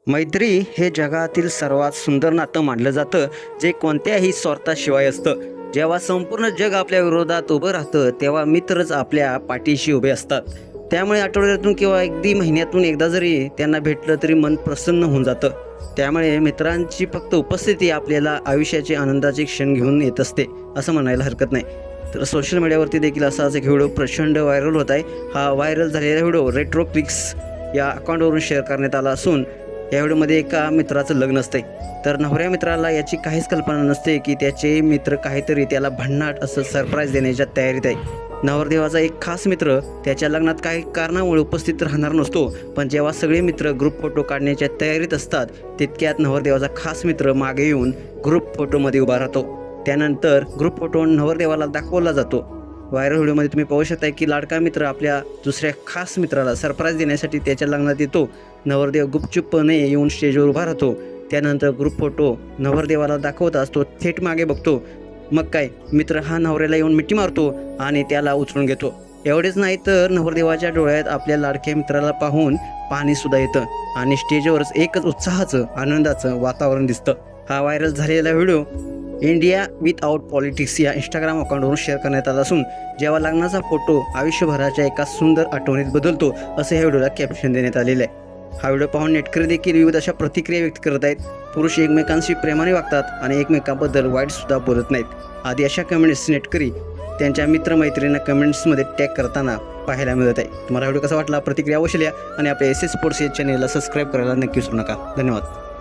मैत्री हे जगातील सर्वात सुंदर नातं मानलं जातं, जे कोणत्याही स्वार्थाशिवाय असतं. जेव्हा संपूर्ण जग आपल्या विरोधात उभं राहतं, तेव्हा मित्रच आपल्या पाठीशी उभे असतात. त्यामुळे आठवड्यातून किंवा अगदी महिन्यातून एकदा जरी त्यांना भेटलं तरी मन प्रसन्न होऊन जातं. त्यामुळे मित्रांची फक्त उपस्थिती आपल्याला आयुष्याचे आनंदाचे क्षण घेऊन येत असते, असं म्हणायला हरकत नाही. तर सोशल मीडियावरती देखील असाच एक व्हिडिओ प्रचंड व्हायरल होत आहे. हा व्हायरल झालेला व्हिडिओ रेट्रो क्लिक्स या अकाउंटवरून शेअर करण्यात आला असून या व्हिडिओमध्ये एका मित्राचं लग्न असते. तर नवऱ्या मित्राला याची काहीच कल्पना नसते की त्याचे मित्र काहीतरी त्याला भन्नाट असं सरप्राईज देण्याच्या तयारीत आहे. नवरदेवाचा एक खास मित्र त्याच्या लग्नात काही कारणामुळे उपस्थित राहणार नसतो, पण जेव्हा सगळे मित्र ग्रुप फोटो काढण्याच्या तयारीत असतात, तितक्यात नवरदेवाचा खास मित्र मागे येऊन ग्रुप फोटोमध्ये उभा राहतो. त्यानंतर ग्रुप फोटो नवरदेवाला दाखवला जातो. व्हायरल व्हिडिओमध्ये तुम्ही पाहू शकता की लाडका मित्र आपल्या दुसऱ्या खास मित्राला सरप्राईज देण्यासाठी त्याच्या लग्नात येतो. नवरदेव गुपचूपपणे येऊन स्टेजवर उभा राहतो. त्यानंतर ग्रुप फोटो नवरदेवाला दाखवताच तो थेट मागे बघतो. मग काय, मित्र हा नवऱ्याला येऊन मिठी मारतो आणि त्याला उचलून घेतो. एवढेच नाही तर नवरदेवाच्या डोळ्यात आपल्या लाडक्या मित्राला पाहून पाणीसुद्धा येतं आणि स्टेजवरच एकच उत्साहाचं आनंदाचं वातावरण दिसतं. हा व्हायरल झालेला व्हिडिओ इंडिया विथआउट पॉलिटिक्स या इंस्टाग्राम अकाउंटवरून शेअर करण्यात आला असून जेव्हा लग्नाचा फोटो आयुष्यभराच्या एका सुंदर आठवणीत बदलतो, असं या व्हिडिओला कॅप्शन देण्यात आलेलं आहे. हा व्हिडिओ पाहून नेटकरी देखील विविध अशा प्रतिक्रिया व्यक्त करत आहेत. पुरुष एकमेकांशी प्रेमाने वागतात आणि एकमेकांबद्दल वाईटसुद्धा बोलत नाहीत. आधी अशा कमेंट्स नेटकरी त्यांच्या मित्रमैत्रिणींना कमेंट्समध्ये टॅग करताना पाहायला मिळत आहे. तुम्हाला व्हिडिओ कसा वाटला, प्रतिक्रिया अवश्य लिहा आणि आपल्या एस एस स्पोर्ट्स या चॅनेलला सबस्क्राईब करायला नक्की विसरू नका. धन्यवाद.